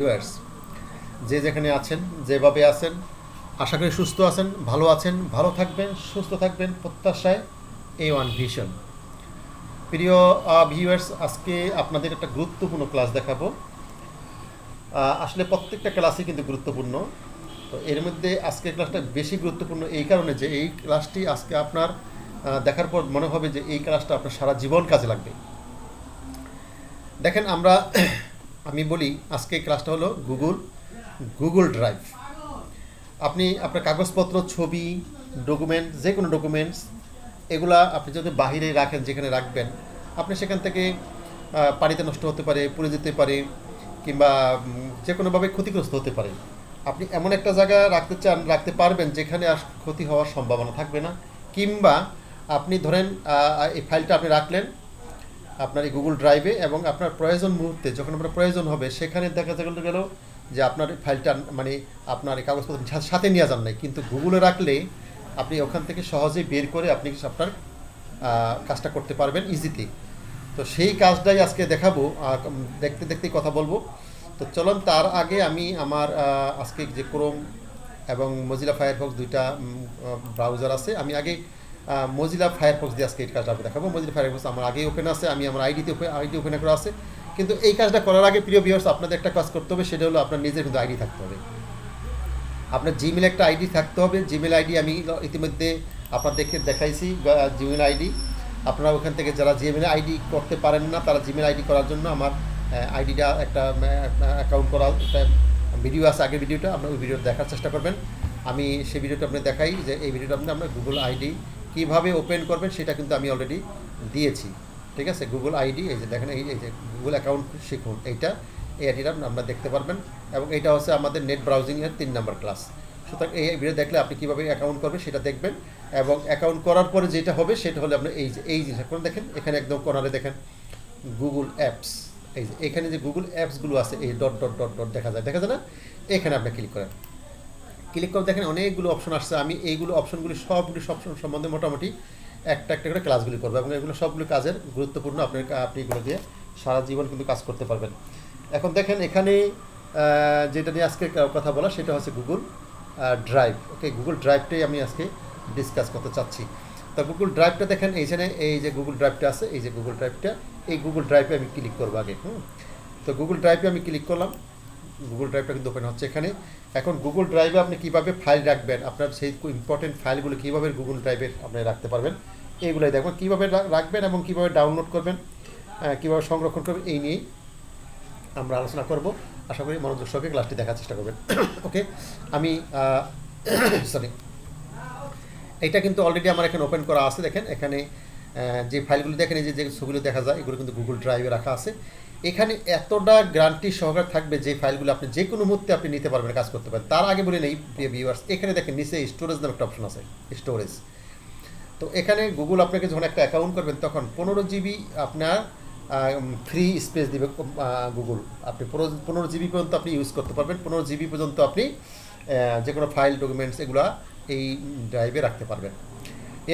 Viewers, যে যেখানে আছেন, যেভাবে আছেন, আশা করি সুস্থ আছেন, ভালো থাকবেন, সুস্থ থাকবেন প্রত্যাশায় A1 ভিশন। প্রিয় ভিউয়ার্স, আজকে আপনাদের একটা গুরুত্বপূর্ণ ক্লাস দেখাবো। আসলে প্রত্যেকটা ক্লাসই কিন্তু গুরুত্বপূর্ণ। তো এর মধ্যে আজকের ক্লাসটা বেশি গুরুত্বপূর্ণ এই কারণে যে এই ক্লাসটি আজকে আপনার দেখার পর মনে হবে যে এই ক্লাসটা আপনার সারা জীবন কাজে লাগবে। দেখেন, আমি বলি আজকে ক্লাসটা হলো গুগল ড্রাইভ। আপনি আপনার কাগজপত্র, ছবি, ডকুমেন্ট, যে কোনো ডকুমেন্টস এগুলা আপনি যদি বাহিরে রাখেন, যেখানে রাখবেন আপনি সেখান থেকে পানিতে নষ্ট হতে পারে, পুড়ে যেতে পারে, কিংবা যে কোনোভাবে ক্ষতিগ্রস্ত হতে পারে। আপনি এমন একটা জায়গা রাখতে পারবেন যেখানে আর ক্ষতি হওয়ার সম্ভাবনা থাকবে না। কিংবা আপনি ধরেন এই ফাইলটা আপনি রাখলেন আপনার এই গুগল ড্রাইভে, এবং আপনার প্রয়োজন মুহূর্তে যখন আপনার প্রয়োজন হবে সেখানে দেখা গেল যে আপনার ফাইলটা মানে আপনার এই কাগজপত্র সাথে নিয়ে যান নাই, কিন্তু গুগলে রাখলে আপনি ওখান থেকে সহজেই বের করে আপনি আপনার কাজটা করতে পারবেন ইজিতে। তো সেই কাজটাই আজকে দেখাবো, দেখতে দেখতেই কথা বলবো। তো চলুন, তার আগে আমি আমার আজকে যে ক্রোম এবং মজিলা ফায়ারফক্স দুইটা ব্রাউজার আছে, আমি আগে মজিলা ফায়ারফক্স দিয়ে আজকে এই কাজটা দেখাবো। মজিলা ফায়ারফক্স আমার আগেই ওপেন আছে, আমি আমার আইডি ওপেন করা আছে। কিন্তু এই কাজটা করার আগে প্রিয় ভিউয়ার্স, আপনাদের একটা কাজ করতে হবে, সেটা হলো আপনার নিজের কিন্তু আইডি থাকতে হবে। আপনার জিমেল একটা আইডি থাকতে হবে। জিমেল আইডি আমি ইতিমধ্যে আপনাদেরকে দেখাইছি, জিমেল আইডি। আপনারা ওখান থেকে যারা জিমেল আইডি করতে পারেন না, তারা জিমেল আইডি করার জন্য আমার আইডিটা একটা অ্যাকাউন্ট করা একটা ভিডিও আছে, আগের ভিডিওটা আপনার ওই ভিডিওটা দেখার চেষ্টা করবেন। আমি সেই ভিডিওটা আপনার দেখাই যে এই ভিডিওটা আপনার গুগল আইডি কীভাবে ওপেন করবেন সেটা কিন্তু আমি অলরেডি দিয়েছি। ঠিক আছে, গুগল আইডি এই যে দেখেন, এই যে গুগল অ্যাকাউন্ট শিখুন, এই আইডিটা আপনারা দেখতে পারবেন। এবং এটা হচ্ছে আমাদের নেট ব্রাউজিংয়ের 3 নম্বর ক্লাস। সুতরাং এই ভিডিও দেখলে আপনি কীভাবে অ্যাকাউন্ট করবেন সেটা দেখবেন। এবং অ্যাকাউন্ট করার পরে যেটা হবে সেটা হলে আপনার এই জিনিসটা করে দেখেন, এখানে একদম কর্নারে দেখেন গুগল অ্যাপস। এই যে এখানে যে গুগল অ্যাপসগুলো আছে, এই ডট ডট ডট ডট দেখা যায় না, এখানে আপনি ক্লিক করেন। ক্লিক করে দেখেন অনেকগুলো অপশন আসছে। আমি এইগুলো অপশনগুলি সবগুলি সম্বন্ধে মোটামুটি একটা করে ক্লাসগুলি করবো, এবং এগুলো সবগুলো কাজের গুরুত্বপূর্ণ। আপনি এগুলো দিয়ে সারা জীবন কিন্তু কাজ করতে পারবেন। এখন দেখেন এখানে যেটা নিয়ে আজকে কথা বলা সেটা হচ্ছে গুগল ড্রাইভ। ওকে, গুগল ড্রাইভটাই আমি আজকে ডিসকাস করতে চাচ্ছি। তো গুগল ড্রাইভটা দেখেন এইখানে, এই যে গুগল ড্রাইভটা আছে, এই যে গুগল ড্রাইভটা, এই গুগল ড্রাইভে আমি ক্লিক করবো আগে। তো গুগল ড্রাইভে আমি ক্লিক করলাম, গুগল ড্রাইভটা কিন্তু ওপেন হচ্ছে এখানে। এখন গুগল ড্রাইভে আপনি কীভাবে ফাইল রাখবেন, আপনার সেই ইম্পর্টেন্ট ফাইলগুলো কীভাবে গুগল ড্রাইভে আপনি রাখতে পারবেন, এইগুলোই দেখবেন কীভাবে রাখবেন এবং কীভাবে ডাউনলোড করবেন, কীভাবে সংরক্ষণ করবেন, এই নিয়েই আমরা আলোচনা করব। আশা করি মনোযোগ সহকারে ক্লাসটি দেখার চেষ্টা করবেন। ওকে, আমি সরি, এইটা কিন্তু অলরেডি আমার এখানে ওপেন করা আছে। দেখেন এখানে যে ফাইলগুলো দেখেন, এই যে ছবিগুলো দেখা যায়, এগুলো কিন্তু গুগল ড্রাইভে রাখা আছে। এখানে এতটা গ্যারান্টি সহকারে থাকবে যে ফাইলগুলো আপনি যে কোনো মুহূর্তে আপনি নিতে পারবেন, কাজ করতে পারেন। তার আগে বলে নেই প্রিয় ভিউয়ার্স, এখানে দেখেন নিচে স্টোরেজ নামে একটা অপশন আছে, স্টোরেজ। তো এখানে গুগল আপনাকে যখন একটা অ্যাকাউন্ট করবেন তখন 15 জিবি আপনার ফ্রি স্পেস দিবে গুগল। আপনি 15 জিবি পর্যন্ত আপনি ইউজ করতে পারবেন। 15 জিবি পর্যন্ত আপনি যে কোনো ফাইল, ডকুমেন্টস এগুলো এই ড্রাইভে রাখতে পারবেন।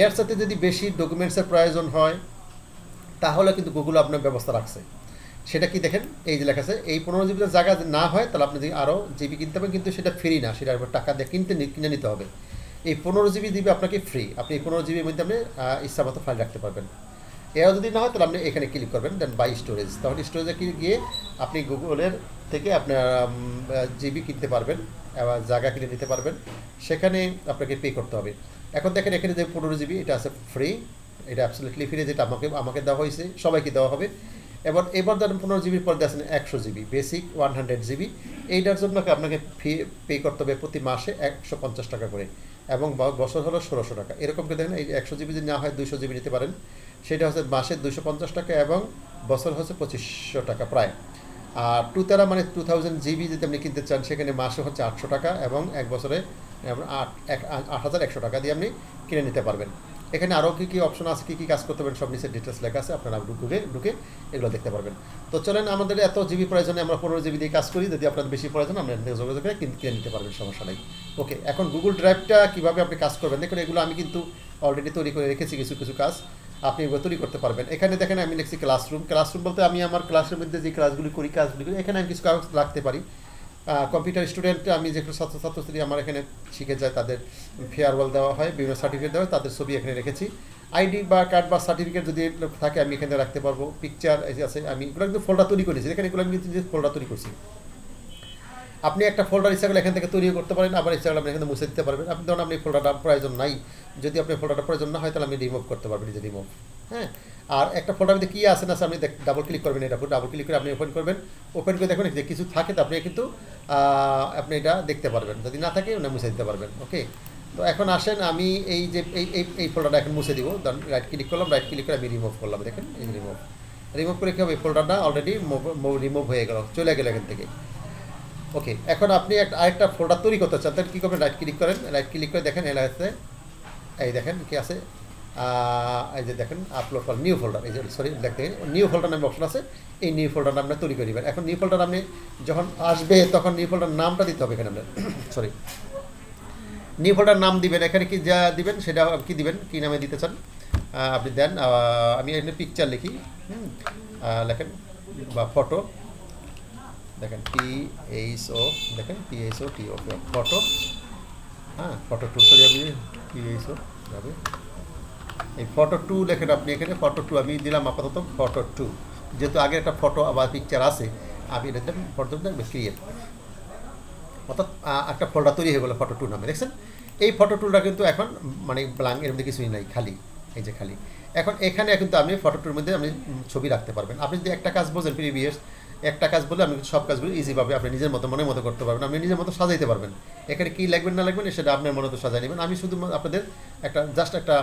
এর সাথে যদি বেশি ডকুমেন্টসের প্রয়োজন হয় তাহলে কিন্তু গুগল আপনার ব্যবস্থা রাখছে। সেটা কি দেখেন, এই যে লেখা আছে, এই 15 জিবির জায়গা না হয় তাহলে আপনি যদি আরও জিবি কিনতে হবে, কিন্তু সেটা ফ্রি না, সেটার উপর টাকা দিয়ে কিনে নিতে হবে। এই 15 জিবি দিবে আপনাকে ফ্রি। আপনি এই 15 জিবির মধ্যে আপনি ইচ্ছা মতো ফাইল রাখতে পারবেন। এও যদি না হয় তাহলে আপনি এখানে ক্লিক করবেন, দেন বাই স্টোরেজ। তখন স্টোরেজে গিয়ে আপনি গুগলের থেকে আপনার জিবি কিনতে পারবেন, আবার জায়গা কিনে নিতে পারবেন। সেখানে আপনাকে পে করতে হবে। এখন দেখেন এখানে যে 15 জিবি এটা আছে ফ্রি, এটা অ্যাবসলিউটলি ফ্রি, যেটা আমাকে দেওয়া হয়েছে, সবাইকে দেওয়া হবে। এবার ধরেন 15 জিবির পর দেখেন 100 জিবি, বেসিক 100 জিবি। এইটার জন্য আপনাকে পে করতে হবে প্রতি মাসে 150 টাকা করে, এবং বছর হলো 1600 টাকা। এরকম করে দেখেন, এই 100 জিবি যদি না হয় 200 জিবি নিতে পারেন। সেটা হচ্ছে মাসে 250 টাকা, এবং বছর হচ্ছে 2500 টাকা প্রায়। আর 2 টেরা মানে 2000 জিবি যদি আপনি কিনতে চান, সেখানে মাসে হচ্ছে 800 টাকা, এবং এক বছরে 8100 টাকা দিয়ে আপনি কিনে নিতে পারবেন। এখানে আরও কী অপশন আছে, কী কাজ করতে পারেন, সব নিচে ডিটেলস লেখা আছে, আপনারা ঢুকে এগুলো দেখতে পারবেন। তো চলেন, আমাদের এত জিবি প্রয়োজনে আমরা 15 জিবি দিয়ে কাজ করি। যদি আপনাদের বেশি প্রয়োজন আমরা যোগাযোগ করে কিনে নিতে পারবেন, সমস্যা নেই। ওকে, এখন গুগল ড্রাইভটা কীভাবে আপনি কাজ করবেন দেখুন। এগুলো আমি কিন্তু অলরেডি তৈরি করে রেখেছি, কিছু কাজ আপনি তৈরি করতে পারবেন। এখানে দেখেন আমি লিখছি ক্লাসরুম বলতে আমি আমার ক্লাসের মধ্যে যে কাজগুলি করি এখানে আমি কিছু কাজ রাখতে পারি। কম্পিউটার স্টুডেন্ট আমি যেগুলো ছাত্রছাত্রী আমার এখানে শিখে যায় তাদের ফেয়ারওয়েল দেওয়া হয়, বিভিন্ন সার্টিফিকেট দেওয়া হয়, তাদের ছবি এখানে রেখেছি। আইডি বা কার্ড বা সার্টিফিকেট যদি থাকে আমি এখানে রাখতে পারবো। পিকচার আছে, আমি এগুলো কিন্তু ফোল্ডার তৈরি করেছি, এখানে এগুলো আমি কিন্তু ফোল্ডার তৈরি করছি। আপনি একটা ফোল্ডার ইচ্ছা করলে এখান থেকে তৈরি করতে পারেন, আবার ইচ্ছা করলে আপনি এখানে মুছে দিতে পারবেন। আপনি ধরুন আপনি ফোল্ডারটা প্রয়োজন নাই, যদি আপনি ফোল্ডারটা প্রয়োজন না হয় তাহলে আমি রিমুভ করতে পারবেন, নিজে রিমুভ। হ্যাঁ, আর একটা ফোল্ডার মধ্যে কী আছে না আছে আপনি ডাবল ক্লিক করবেন, এটা ডাবল ক্লিক করে আপনি ওপেন করবেন। ওপেন করে দেখবেন যে কিছু থাকে তো আপনি কিন্তু আপনি এটা দেখতে পারবেন, যদি না থাকে আপনি মুছে দিতে পারবেন। ওকে, তো এখন আসেন আমি এই যে এই ফোল্ডারটা এখন মুছে দিব। রাইট ক্লিক করলাম, রাইট ক্লিক করে আমি রিমুভ করলাম, দেখেন এই রিমুভ করে কী হবে, এই ফোল্ডারটা অলরেডি রিমুভ হয়ে গেল, চলে গেল এখান থেকে। ওকে, এখন আপনি আরেকটা ফোল্ডার তৈরি করতে চান, তাহলে কী করবেন, রাইট ক্লিক করেন, রাইট ক্লিক করে দেখেন এলা আছে, এই দেখেন কি আছে, এই যে দেখেন আপলোড ফর নিউ ফোল্ডার, এই যে সরি দেখতে নিউ ফোল্ডার নামে অপশন আছে, এই নিউ ফোল্ডারটা আপনি তৈরি করে দেবেন। এখন নিউ ফোল্ডার আপনি যখন আসবে তখন নিউ ফোল্ডার নামটা দিতে হবে এখানে আপনার সরি নিউ ফোল্ডার নাম দিবেন, এখানে কি যা দিবেন সেটা কি দিবেন, কী নামে দিতে চান আপনি দেন। আমি এখানে পিকচার লিখি, লেখেন বা ফটো, দেখেন PHO, দেখেন PHO ফটো, হ্যাঁ ফটো 2, সরি আমি PHO যাবে, এই ফটো 2 লেখেন আপনি এখানে ফটো 2 আমি দিলাম আপাতত ফটো 2, যেহেতু আগে একটা ফটো আবার পিকচার আছে আমি এটা দিলাম ফটোটা ক্রিয়েট, অর্থাৎ একটা ফোল্ডার তৈরি হয়ে গেলো ফটো 2 নামে। দেখছেন এই ফটো 2টা কিন্তু এখন মানে ব্ল্যাঙ্ক, এর মধ্যে কিছুই নাই, খালি, এই যে খালি। এখন এখানে কিন্তু আপনি ফটো 2-র মধ্যে আপনি ছবি রাখতে পারবেন। আপনি যদি একটা কাজ বোঝেন প্রিভিয়াস একটা কাজ বলে আপনি সব কাজগুলো ইজিভাবে আপনি নিজের মতো মনের মতো করতে পারবেন, আপনি নিজের মতো সাজাইতে পারবেন। এখানে কী লাগবেন না লাগবেন সেটা আপনার মনে মতো সাজাই নেবেন। আমি শুধু আপনাদের জাস্ট একটা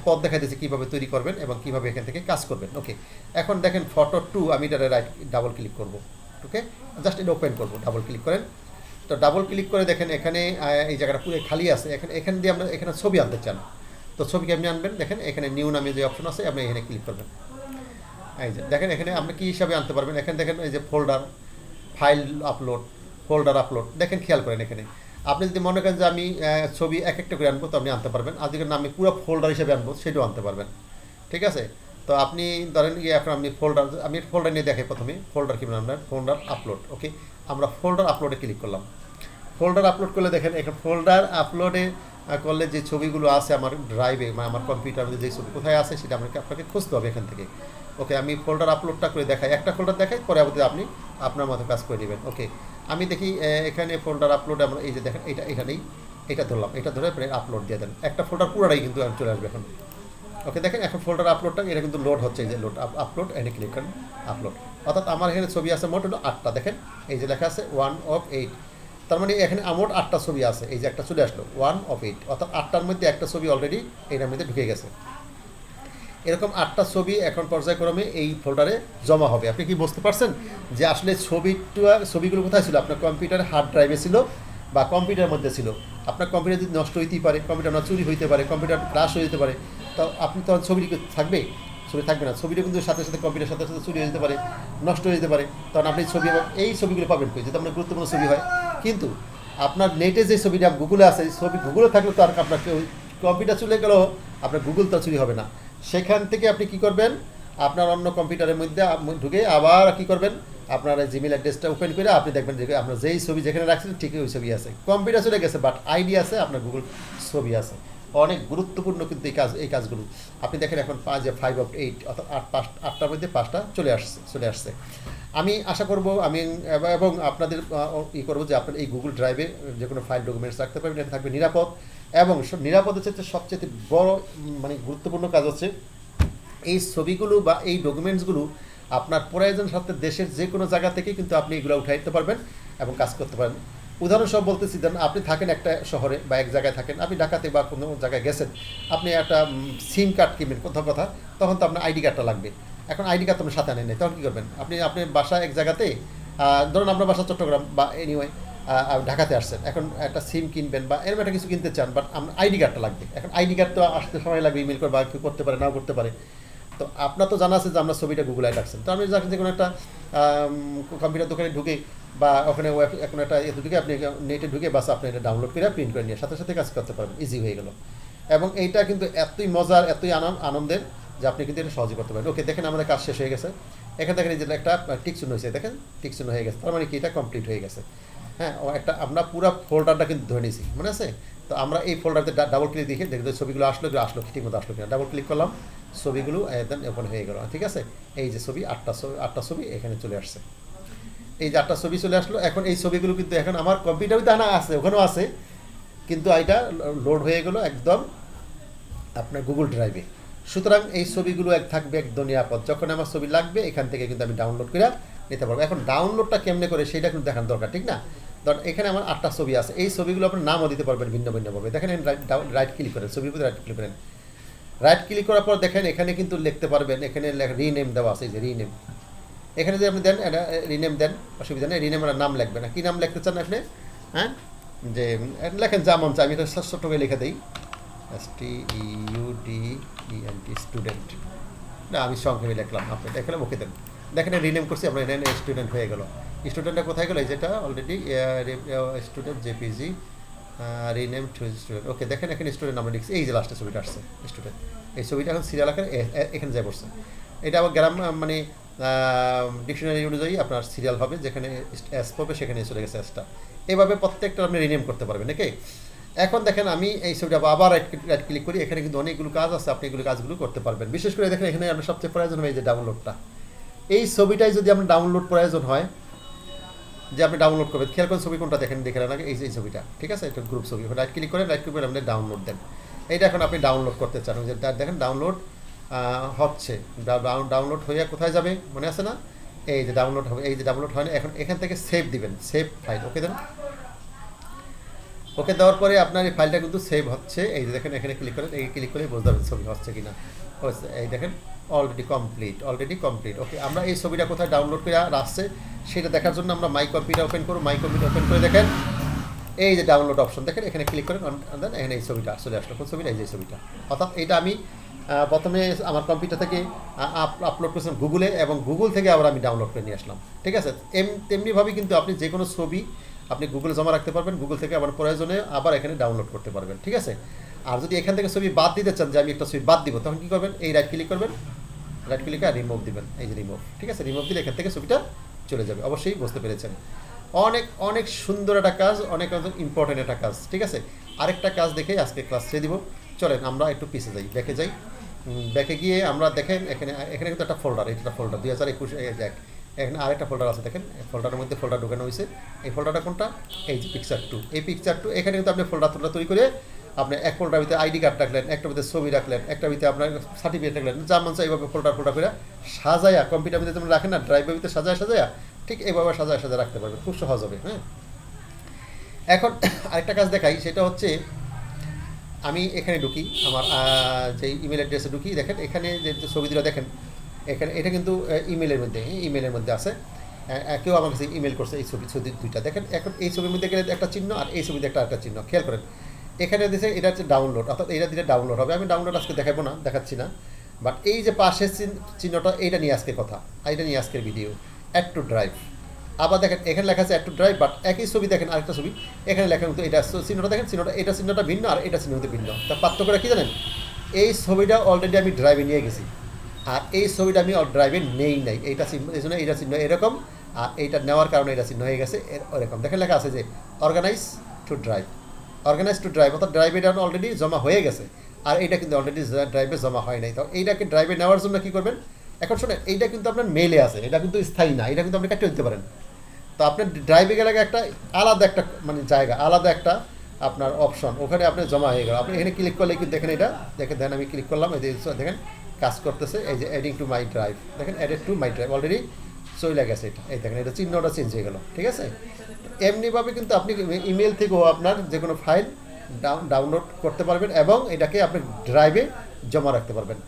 পথ দেখা দিয়েছি কীভাবে তৈরি করবেন এবং কীভাবে এখান থেকে কাজ করবেন। ওকে, এখন দেখেন ফটো 2 আমি এটা রাইট ডাবল ক্লিক করবো। ওকে, জাস্ট এটা ওপেন করবো, ডাবল ক্লিক করেন। তো ডাবল ক্লিক করে দেখেন এখানে এই জায়গাটা পুরো খালি আছে, এখানে দিয়ে আমরা এখানে ছবি আনতে চান, তো ছবি আপনি আনবেন। দেখেন এখানে নিউ নামে যে অপশন আছে আপনি এখানে ক্লিক করবেন। এই যে দেখেন এখানে আপনি কী হিসাবে আনতে পারবেন, এখানে দেখেন এই যে folder, file upload, folder upload, দেখেন খেয়াল করেন এখানে আপনি যদি মনে করেন যে আমি ছবি এক একটা করে আনবো তো আপনি আনতে পারবেন, আর যদি আমি পুরো ফোল্ডার হিসেবে আনবো সেটাও আনতে পারবেন। ঠিক আছে, তো আপনি ধরেন এখন আপনি আমি ফোল্ডার নিয়ে দেখে প্রথমে ফোল্ডার কী আপনার ফোল্ডার আপলোড। ওকে, আমরা ফোল্ডার আপলোডে ক্লিক করলাম। ফোল্ডার আপলোড করলে দেখেন এখন ফোল্ডার আপলোডে করলে যে ছবিগুলো আছে আমার ড্রাইভে মানে আমার কম্পিউটার মধ্যে যে ছবি কোথায় আছে সেটা আপনাকে খুঁজতে হবে এখান থেকে। ওকে, আমি ফোল্ডার আপলোডটা করে দেখাই, একটা ফোল্ডার দেখাই, পরবর্তীতে আপনি আপনার মতো কাজ করে নেবেন। ওকে, আমি দেখি এখানে ফোল্ডার আপলোড আমরা এই যে দেখেন এখানেই এটা ধরলাম, এটা ধরে আপনি আপলোড দিয়ে দেন, একটা ফোল্ডার পুরোটাই কিন্তু চলে আসবে এখন। ওকে, দেখেন এখন ফোল্ডার আপলোডটা এটা কিন্তু লোড হচ্ছে, এই যে লোড আপলোড এনে ক্লিক করেন আপলোড, অর্থাৎ আমার এখানে ছবি আছে মোট হলো 8টা। দেখেন এই যে লেখা আছে 1 of 8, তার মানে এখানে মোট 8টা ছবি আছে, এই যে একটা চলে আসলো 1 of 8, অর্থাৎ 8টার মধ্যে একটা ছবি অলরেডি এটার মধ্যে ঢুকে গেছে। এরকম 8টা ছবি এখন পর্যায়ক্রমে এই ফোল্ডারে জমা হবে। আপনি কি বুঝতে পারছেন যে আসলে ছবিগুলো কোথায় ছিল, আপনার কম্পিউটারে হার্ড ড্রাইভে ছিল বা কম্পিউটারের মধ্যে ছিল। আপনার কম্পিউটার যদি নষ্ট হইতেই পারে, কম্পিউটার না চুরি হইতে পারে, কম্পিউটার ক্রাশ হয়ে যেতে পারে, তো আপনি তখন ছবিটি থাকবে, ছবি থাকবে না, ছবিটা কিন্তু সাথে সাথে কম্পিউটারের সাথে সাথে চুরি হয়ে যেতে পারে, নষ্ট হয়ে যেতে পারে, তখন আপনি ছবি এই ছবিগুলো পাবেন কই, যদি আপনার গুরুত্বপূর্ণ ছবি হয়। কিন্তু আপনার নেটে যে ছবিটা গুগলে আছে, ছবি গুগলে থাকলে তো আর আপনার কম্পিউটার চলে গেলেও আপনার গুগল তো চুরি হবে না। সেখান থেকে আপনি কি করবেন, আপনার অন্য কম্পিউটারের মধ্যে ঢুকে আবার কি করবেন, আপনার জিমেল অ্যাড্রেসটা ওপেন করে আপনি দেখবেন যে আপনার যেই ছবি যেখানে রাখছেন ঠিকই ওই ছবি আছে, কম্পিউটার চলে গেছে বাট আইডি আছে, আপনার গুগল ছবি আছে। অনেক গুরুত্বপূর্ণ কিন্তু এই কাজগুলো আপনি দেখেন এখন 5 of 8 অর্থাৎ 8টার মধ্যে 5টা চলে আসছে। আমি আশা করব এবং আপনাদের করবো যে আপনার এই গুগল ড্রাইভে যে কোনো ফাইল ডকুমেন্টস রাখতে পারবেন, এটা থাকবে নিরাপদ। এবং নিরাপদ হচ্ছে সবচেয়ে বড় মানে গুরুত্বপূর্ণ কাজ হচ্ছে এই ছবিগুলো বা এই ডকুমেন্টসগুলো আপনার প্রয়োজন সাথে দেশের যে কোনো জায়গা থেকে কিন্তু আপনি এগুলো উঠাই দিতে পারবেন এবং কাজ করতে পারবেন। উদাহরণসহ বলতেছি, ধরেন আপনি থাকেন একটা শহরে বা এক জায়গায় থাকেন, আপনি ঢাকাতে বা কোনো জায়গায় গেছেন, আপনি একটা সিম কার্ড কিনবেন কথা তখন তো আপনার আইডি কার্ডটা লাগবে। এখন আইডি কার্ড আপনার সাথে আনেন, তখন কী করবেন, আপনি বাসা এক জায়গাতে, ধরুন আপনার বাসা চট্টগ্রাম বা এনিওয়ে ঢাকাতে আসছেন, এখন একটা সিম কিনবেন বা এরকম একটা কিছু কিনতে চান, বাট আপনার আইডি কার্ডটা লাগবে। এখন আইডি কার্ড তো আসতে সময় লাগবে, ইমেল করে বা কেউ করতে পারে নাও করতে পারে। তো আপনার তো জানা আছে যে আপনার ছবিটা গুগলে রাখছেন, তো আপনি যে কোনো একটা কম্পিউটার দোকানে ঢুকে বা ওখানে এখন একটা ঢুকে আপনি নেটে ঢুকে বাস আপনি এটা ডাউনলোড করে প্রিন্ট করে নিয়ে সাথে সাথে কাজ করতে পারবেন, ইজি হয়ে গেল। এবং এইটা কিন্তু এতই মজার এতই আনন্দের যে আপনি কিন্তু এটা সহজে করতে পারেন। ওকে, দেখেন আমাদের কাজ শেষ হয়ে গেছে। এখানে দেখেন এই যে একটা টিক চিহ্ন হয়েছে, দেখেন টিক চিহ্ন হয়ে গেছে, তার মানে কি এটা কমপ্লিট হয়ে গেছে। হ্যাঁ, একটা আমরা পুরো ফোল্ডারটা কিন্তু ধরে নিয়েছি, মনে আছে? তো আমরা এই ফোল্ডারতে ডাবল ক্লিক দেখে দেখতে ছবিগুলো আসলো ঠিকমতো আসলো কিনা, ডাবল ক্লিক করলাম, ছবিগুলো দেন ওপেন হয়ে গেল, ঠিক আছে? এই যে ছবি, আটটা ছবি এখানে চলে আসছে। এই যে 8টা ছবি চলে আসলো। এখন এই ছবিগুলো কিন্তু এখন আমার কম্পিউটারে আনা আছে, ওখানেও আছে, কিন্তু এটা লোড হয়ে গেলো একদম আপনার গুগল ড্রাইভে। সুতরাং এই ছবিগুলো থাকবে একদম নিরাপদ। যখন আমার ছবি লাগবে এখান থেকে কিন্তু আমি ডাউনলোড করে নিতে পারবো। এখন ডাউনলোডটা কেমনে করে সেটা কিন্তু দেখানো দরকার, ঠিক না? ধর এখানে আমার 8টা ছবি আছে, এই ছবিগুলো আপনার নামও দিতে পারবেন ভিন্ন ভিন্নভাবে। দেখেন রাইট ক্লিক করেন, ছবির প্রতি রাইট ক্লিক করেন। রাইট ক্লিক করার পর দেখেন এখানে কিন্তু লিখতে পারবেন, এখানে রিনেম দেওয়া আছে, এই যে রিনেম। এখানে যদি আপনি দেন রিনেম দেন, অসুবিধা নেই, রিনেমের নাম লিখবেন না। কী নাম লিখতে চান আপনি? হ্যাঁ, যে লেখেন যা মন চাই, আমি এটা ছোট্ট করে লিখে দিই, STUDENT, স্টুডেন্ট। না, আমি সংক্ষেপে লিখলাম, আপনি দেখলাম ওকে দেন। দেখেন রিনেম করছি আমরা, এখানে স্টুডেন্ট হয়ে গেল। স্টুডেন্টটা কোথায় গেলো? এই যেটা already student JPG rename to student. Okay, দেখেন এখানে স্টুডেন্ট আমরা লিখছি, এই যে লাস্টে ছবিটা আসছে স্টুডেন্ট। এই ছবিটা এখন সিরিয়াল আকারে এখানে যায় পড়ছে। এটা আবার গ্রাম মানে ডিকশনারি অনুযায়ী আপনার সিরিয়াল হবে, যেখানে এস পাবে সেখানে চলে গেছে এসটা। এভাবে প্রত্যেকটা আপনি রিনেম করতে পারবেন, নাকি? এখন দেখেন আমি এই ছবিটা আবার রাইট ক্লিক করি, এখানে কিন্তু অনেকগুলো কাজ আছে, আপনি এগুলো কাজগুলো করতে পারবেন। বিশেষ করে দেখেন এখানে আপনার সবচেয়ে প্রয়োজন হয় এই যে ডাউনলোডটা। এই ছবিটাই যদি আপনার ডাউনলোড প্রয়োজন হয়, যে আপনি ডাউনলোড করবেন, খেয়াল করেন ছবি কোনটা দেখেন, দেখে না এই ছবিটা, ঠিক আছে? এটা গ্রুপ ছবি। রাইট ক্লিক করেন, রাইট ক্লিক করে আপনি ডাউনলোড দেন। এইটা এখন আপনি ডাউনলোড করতে চান, যে দেখেন ডাউনলোড হচ্ছে, ডাউনলোড হয়ে কোথায় যাবে মনে আছে না? এই যে ডাউনলোড হবে, এই যে ডাউনলোড হয় না, এখন এখান থেকে সেভ দিবেন, সেভ ফাইল, ওকে দেন। ওকে দেওয়ার পরে আপনার এই ফাইলটা কিন্তু সেভ হচ্ছে। এই যে দেখেন এখানে ক্লিক করেন, এই ক্লিক করলেই বুঝতে পারবেন ছবি হচ্ছে কিনা। হচ্ছে, এই দেখেন অলরেডি কমপ্লিট। ওকে, আমরা এই ছবিটা কোথায় ডাউনলোড করে আসছে সেটা দেখার জন্য আমরা মাই কম্পিউটার ওপেন করব। মাই কম্পিউটার ওপেন করে দেখেন এই যে ডাউনলোড অপশন, দেখেন এখানে ক্লিক করেন, দেন এখানে এই ছবিটা চলে আসলো। কোন ছবিটা? এই যে ছবিটা। অর্থাৎ এটা আমি প্রথমে আমার কম্পিউটার থেকে আপলোড করেছিলাম গুগলে, এবং গুগল থেকে আবার আমি ডাউনলোড করে নিয়ে আসলাম, ঠিক আছে? তেমনিভাবে কিন্তু আপনি যে কোনো ছবি আপনি গুগলে জমা রাখতে পারবেন, গুগল থেকে আবার প্রয়োজনে আবার এখানে ডাউনলোড করতে পারবেন, ঠিক আছে? আর যদি এখান থেকে ছবি বাদ দিতে চান, যে আমি একটা ছবি বাদ দিব, তখন কী করবেন? এই রাইট ক্লিক করবেন, রাইট ক্লিক আর রিমুভ দিবেন, এই যে রিমুভ, ঠিক আছে? রিমুভ দিলে এখান থেকে ছবিটা চলে যাবে। অবশ্যই বুঝতে পেরেছেন। অনেক সুন্দর একটা কাজ, অনেক ইম্পর্টেন্ট একটা কাজ, ঠিক আছে? আরেকটা কাজ দেখে আজকে ক্লাস ছেড়ে দিব। চলেন আমরা একটু পিছিয়ে যাই, ব্যাকে যাই। ব্যাকে গিয়ে আমরা দেখেন এখানে কিন্তু একটা ফোল্ডার, এটা ফোল্ডার 2021 এখানে আরেকটা ফোল্ডার আছে, দেখেন ফোল্ডারের মধ্যে ফোল্ডার ঢোকানো হয়েছে। এই ফোল্ডারটা কোনটা? এই যে পিকচার 2। এই পিকচার 2 এখানে কিন্তু আপনি ফোল্ডার তৈরি করে আপনি এক ফোল্ডার ভিতরে আইডি কার্ড রাখলেন, একটা ভিতরে ছবি রাখলেন, একটা ভিতরে আপনার সার্টিফিকেট রাখলেন, যা মন চাই এইভাবে ফোল্ডার করে সাজায়া কম্পিউটার ভিতরে যেমন রাখেন না, ড্রাইভের ভিতরে সাজায়া ঠিক এইভাবে সাজায় রাখতে পারবেন, খুব সহজ হবে। হ্যাঁ, এখন আরেকটা কাজ দেখাই, সেটা হচ্ছে আমি এখানে ঢুকি, আমার যে ইমেল অ্যাড্রেসে ঢুকি, দেখেন এখানে যে ছবিগুলো দেখেন, এখানে এটা কিন্তু ইমেলের মধ্যে আছে। কেউ আমার কাছে ইমেল করছে এই ছবি দুইটা, দেখেন এখন এই ছবির মধ্যে গেলে একটা চিহ্ন, আর এই ছবিতে একটা চিহ্ন, খেয়াল করেন। এখানে দিয়েছে এটা হচ্ছে ডাউনলোড, অর্থাৎ এটা দিলে ডাউনলোড হবে। আমি ডাউনলোড আজকে দেখাবো না, দেখাচ্ছি না, বাট এই যে পাশের চিহ্নটা, এইটা নিয়ে আজকের কথা, এইটা নিয়ে আজকের ভিডিও। অ্যাড টু ড্রাইভ, আবার দেখেন এখানে লেখা আছে অ্যাড টু ড্রাইভ, বাট একই ছবি দেখেন আরেকটা ছবি, এখানে লেখা কিন্তু এটা চিহ্নটা দেখেন, এটা চিহ্নটা ভিন্ন, আর এটা চিহ্ন কিন্তু ভিন্ন। তার পার্থক্যটা কী জানেন? এই ছবিটা অলরেডি আমি ড্রাইভে নিয়ে গেছি, আর এই ছবিটা আমি ড্রাইভে নেই নাই, এইটা চিহ্ন, এই জন্য এইটা চিহ্ন এরকম, আর এইটা নেওয়ার কারণে এটা চিহ্ন হয়ে গেছে এরকম। দেখেন লেখা আছে যে অর্গানাইজ টু ড্রাইভ, অর্থাৎ ড্রাইভে এটা অলরেডি জমা হয়ে গেছে, আর এইটা কিন্তু অলরেডি ড্রাইভে জমা হয় নাই। তো এইটাকে ড্রাইভে নেওয়ার জন্য কী করবেন? এখন শোনেন, এইটা কিন্তু আপনার মেলে আছে, এটা কিন্তু স্থায়ী না, এটা কিন্তু আপনি কাটিয়ে দিতে পারেন। তো আপনার ড্রাইভে গেলে একটা আলাদা একটা মানে জায়গা, আলাদা একটা আপনার অপশন, ওখানে আপনি জমা হয়ে গেল। আপনি এখানে ক্লিক করলে কিন্তু দেখেন, এটা দেখেন, দেন আমি ক্লিক করলাম, এই যে দেখেন কাজ করতেছে, এই যে অ্যাডিং টু মাই ড্রাইভ, দেখেন added to my drive already চলে গেছে এটা, এই দেখেন এটা চিহ্নটা চেঞ্জ হয়ে গেল, ঠিক আছে? এমনিভাবে কিন্তু আপনি ইমেল থেকেও আপনার যে কোনো ফাইল ডাউনলোড করতে পারবেন, এবং এটাকে আপনি ড্রাইভে জমা রাখতে পারবেন।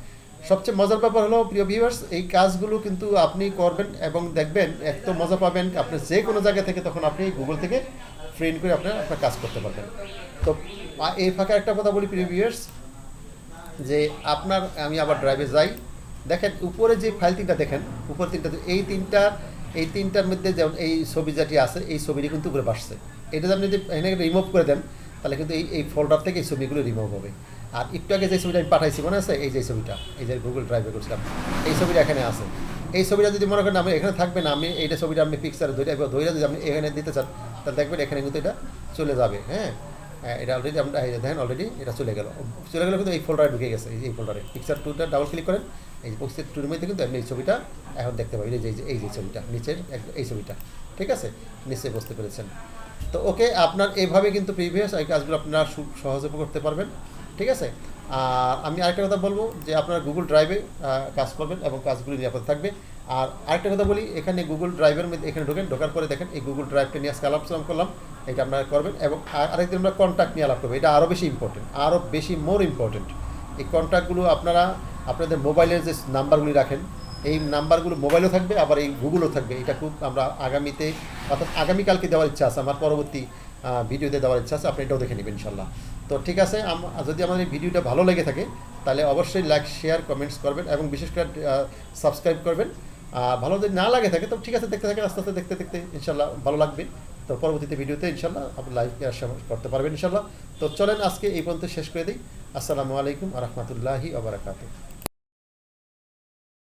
সবচেয়ে মজার ব্যাপার হলো প্রিয় ভিউয়ার্স, এই কাজগুলো কিন্তু আপনি করবেন এবং দেখবেন এত মজা পাবেন, আপনি যে কোনো জায়গা থেকে তখন আপনি গুগল থেকে প্রিন্ট করে আপনার কাজ করতে পারবেন। তো এই ফাঁকে একটা কথা বলি প্রিয় ভিউয়ার্স, যে আপনার আমি আবার ড্রাইভে যাই, দেখেন উপরে যে ফাইল তিনটা দেখেন, উপর তিনটা, এই তিনটার মধ্যে যেমন এই ছবি যেটি আছে, এই ছবিটি কিন্তু উপরে বাসছে। এটা আপনি যদি এখানে রিমুভ করে দেন, তাহলে কিন্তু এই ফোল্ডার থেকে এই ছবিগুলো রিমুভ হবে। আর একটু আগে যে ছবিটা আমি পাঠাইছি মনে আছে, এই যে ছবিটা, এই যে গুগল ড্রাইভে করছিলাম, এই ছবিটা এখানে আছে। এই ছবিটা যদি মনে করেন আমি এখানে থাকবে না, আমি এইটা ছবিটা আপনি পিকচারে ধরে যদি আপনি এখানে দিতে চান, তাহলে দেখবেন এখানে কিন্তু এটা চলে যাবে। হ্যাঁ, এটা অলরেডি আমরা দেখেন অলরেডি এটা চলে গেল কিন্তু এই ফোল্ডারে ঢুকে গেছে। এই ফোল্ডারে পিকচার টুটা ডাবল ক্লিক করেন, এই যে পিকচার টুর মধ্যে কিন্তু আপনি এই ছবিটা এখন দেখতে পাবেন। এই যে ছবিটা নিচের এই ছবিটা, ঠিক আছে, নিশ্চয়ই বুঝতে পেরেছেন। তো ওকে, আপনার এইভাবে কিন্তু প্রিভিয়াস এই কাজগুলো আপনারা সহজে করতে পারবেন, ঠিক আছে। আর আমি আরেকটা কথা বলবো যে আপনারা গুগল ড্রাইভে কাজ করবেন এবং কাজগুলি নিরাপদ থাকবে। আর আরেকটা কথা বলি, এখানে গুগল ড্রাইভের মধ্যে এখানে ঢোকার পরে দেখেন এই গুগল ড্রাইভটা নিয়ে আজকে আলাপ করলাম, এটা আপনারা করবেন। এবং আরেকদিন আমরা কন্ট্যাক্ট নিয়ে আলাপ করবো, এটা আরও বেশি ইম্পর্টেন্ট, আরও বেশি মোর ইম্পর্টেন্ট। এই কন্ট্যাক্টগুলো আপনারা আপনাদের মোবাইলের যে নাম্বারগুলি রাখেন, এই নাম্বারগুলো মোবাইলেও থাকবে, আবার এই গুগলও থাকবে। এটা খুব আমরা আগামীতে, অর্থাৎ আগামীকালকে দেওয়ার ইচ্ছা আছে আমার, পরবর্তী ভিডিওতে দেওয়ার ইচ্ছা আছে, আপনি এটাও দেখে নেবেন ইনশাল্লাহ। তো ঠিক আছে, যদি আমাদের এই ভিডিওটা ভালো লেগে থাকে তাহলে অবশ্যই লাইক, শেয়ার, কমেন্টস করবেন এবং বিশেষ করে সাবস্ক্রাইব করবেন। ভালো যদি না লাগে থাকে তো ঠিক আছে, দেখতে থাকেন, আস্তে আস্তে দেখতে দেখতে ইনশাল্লাহ ভালো লাগবে। তো পরবর্তীতে ভিডিওতে ইনশাল্লাহ আপনি লাইভ করতে পারবেন ইনশাল্লাহ। তো চলেন আজকে এই পর্যন্ত শেষ করে দিই। আসসালামু আলাইকুম আ রহমতুল্লাহি আ বারাকাতুহু।